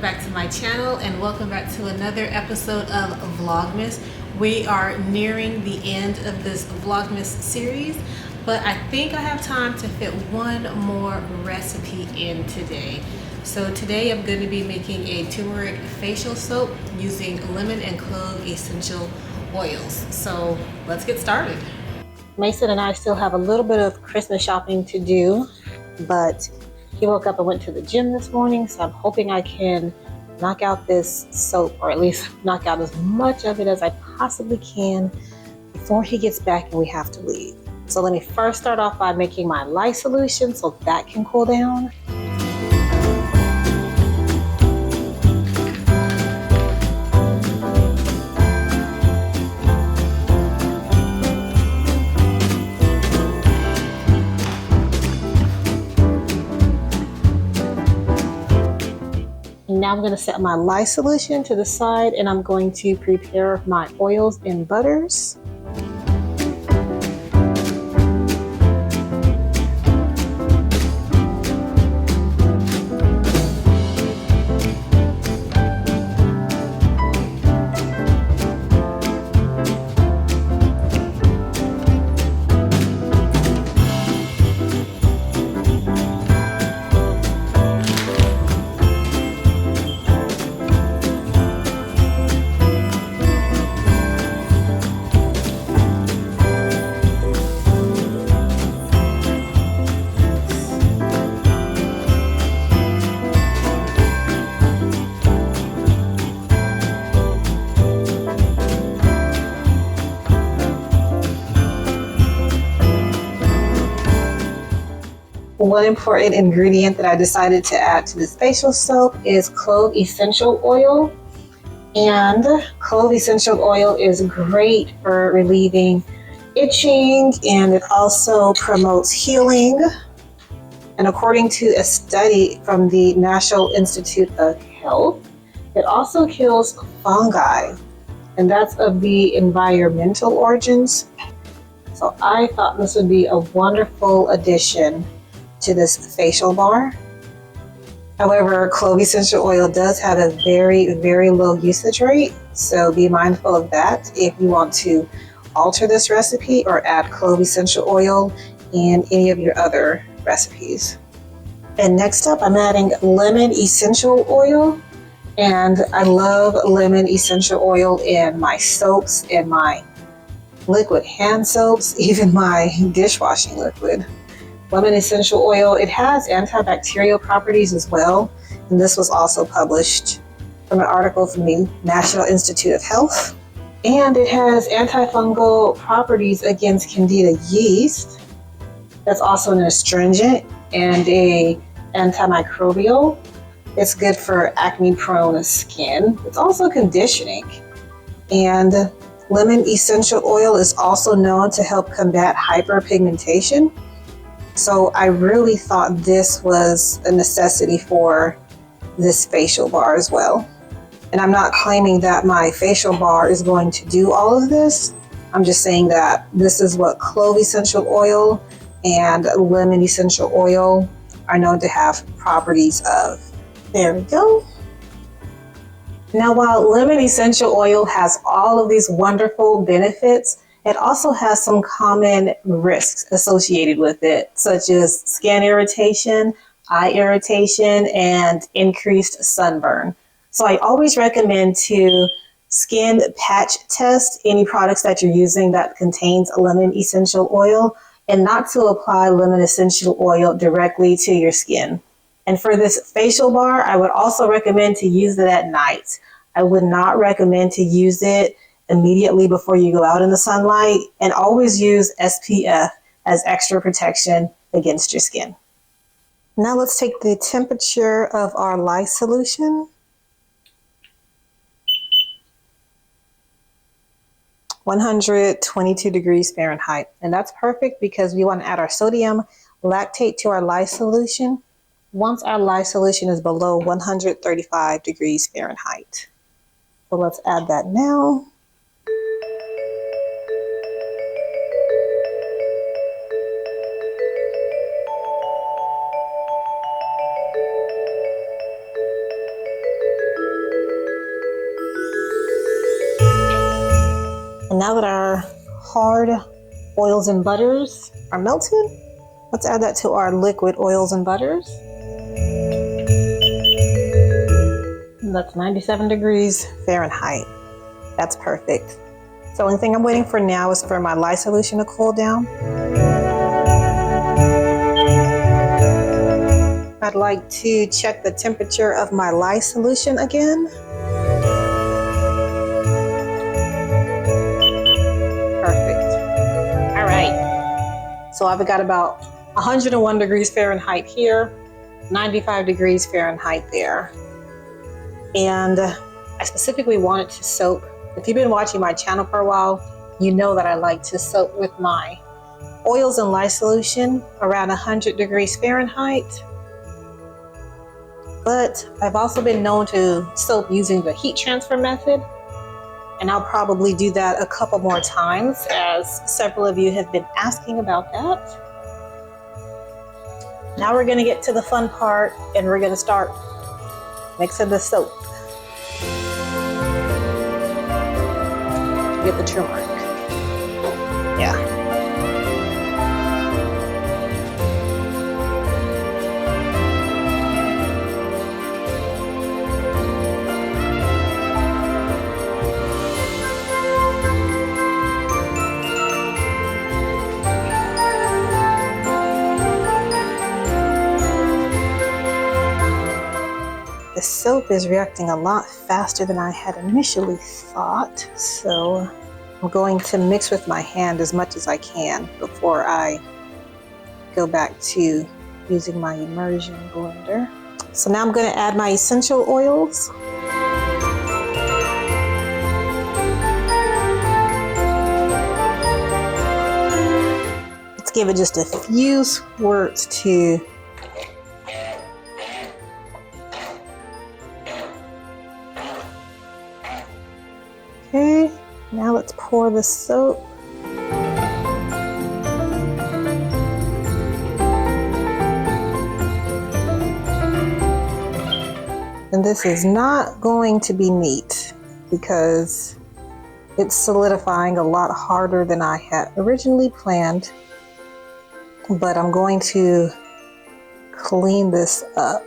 back to my channel and welcome back to another episode of VLOGMAS. We are nearing the end of this VLOGMAS series, but I think I have time to fit one more recipe in today. So today I'm going to be making a turmeric facial soap using lemon and clove essential oils. So let's get started. Mason and I still have a little bit of Christmas shopping to do, but he woke up and went to the gym this morning, so I'm hoping I can knock out this soap, or at least knock out as much of it as I possibly can before he gets back and we have to leave. So let me first start off by making my lye solution so that can cool down. Now I'm going to set my lye solution to the side and I'm going to prepare my oils and butters. One important ingredient that I decided to add to this facial soap is clove essential oil. And clove essential oil is great for relieving itching, and it also promotes healing. And according to a study from the National Institute of Health, it also kills fungi, and that's of the environmental origins. So I thought this would be a wonderful addition to this facial bar. However, clove essential oil does have a very low usage rate, so be mindful of that if you want to alter this recipe or add clove essential oil in any of your other recipes. And next up, I'm adding lemon essential oil, and I love lemon essential oil in my soaps and my liquid hand soaps, even my dishwashing liquid. Lemon essential oil, it has antibacterial properties as well, and this was also published from an article from the National Institute of Health. And it has antifungal properties against Candida yeast. That's also an astringent and a antimicrobial. It's good for acne-prone skin. It's also conditioning. And lemon essential oil is also known to help combat hyperpigmentation. So I really thought this was a necessity for this facial bar as well. And I'm not claiming that my facial bar is going to do all of this. I'm just saying that this is what clove essential oil and lemon essential oil are known to have properties of. There we go. Now, while lemon essential oil has all of these wonderful benefits, it also has some common risks associated with it, such as skin irritation, eye irritation, and increased sunburn. So I always recommend to skin patch test any products that you're using that contains lemon essential oil, and not to apply lemon essential oil directly to your skin. And for this facial bar, I would also recommend to use it at night. I would not recommend to use it immediately before you go out in the sunlight, and always use SPF as extra protection against your skin. Now let's take the temperature of our lye solution. 122 degrees Fahrenheit. And that's perfect because we want to add our sodium lactate to our lye solution once our lye solution is below 135 degrees Fahrenheit. So let's add that now. And now that our hard oils and butters are melted, let's add that to our liquid oils and butters. And that's 97 degrees Fahrenheit. That's perfect. So the only thing I'm waiting for now is for my lye solution to cool down. I'd like to check the temperature of my lye solution again. Perfect. All right. So I've got about 101 degrees Fahrenheit here, 95 degrees Fahrenheit there. And I specifically wanted to soak. If you've been watching my channel for a while, you know that I like to soak with my oils and lye solution around 100 degrees Fahrenheit. But I've also been known to soak using the heat transfer method, and I'll probably do that a couple more times as several of you have been asking about that. Now we're going to get to the fun part, and we're going to start mixing the soap. Get the turmeric. Yeah. The soap is reacting a lot faster than I had initially thought, so I'm going to mix with my hand as much as I can before I go back to using my immersion blender. So now I'm going to add my essential oils. Let's give it just a few squirts to Okay, now let's pour the soap. And this is not going to be neat because it's solidifying a lot harder than I had originally planned. But I'm going to clean this up.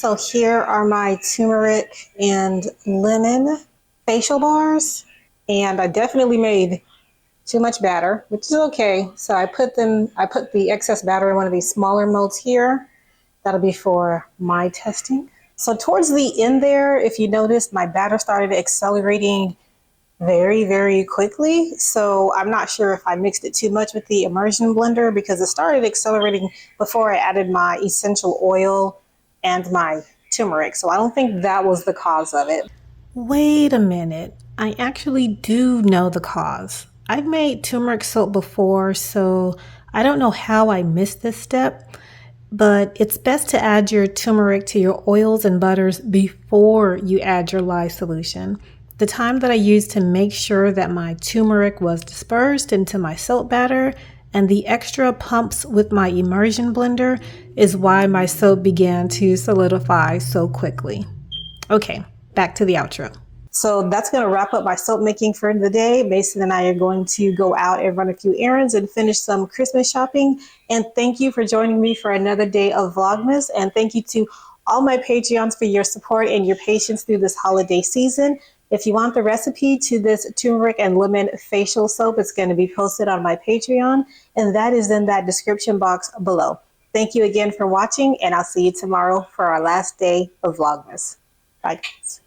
So here are my turmeric and lemon facial bars, and I definitely made too much batter, which is okay. So I put the excess batter in one of these smaller molds here. That'll be for my testing. So towards the end there, if you notice, my batter started accelerating very, very quickly. So I'm not sure if I mixed it too much with the immersion blender because it started accelerating before I added my essential oil and my turmeric. So I don't think that was the cause of it. Wait a minute. I actually do know the cause. I've made turmeric soap before, so I don't know how I missed this step, but it's best to add your turmeric to your oils and butters before you add your lye solution. The time that I used to make sure that my turmeric was dispersed into my soap batter and the extra pumps with my immersion blender is why my soap began to solidify so quickly. Okay, back to the outro. So that's going to wrap up my soap making for the day. Mason and I are going to go out and run a few errands and finish some Christmas shopping. And thank you for joining me for another day of Vlogmas. And thank you to all my Patreons for your support and your patience through this holiday season. If you want the recipe to this turmeric and lemon facial soap, it's going to be posted on my Patreon, and that is in that description box below. Thank you again for watching, and I'll see you tomorrow for our last day of Vlogmas. Bye, guys.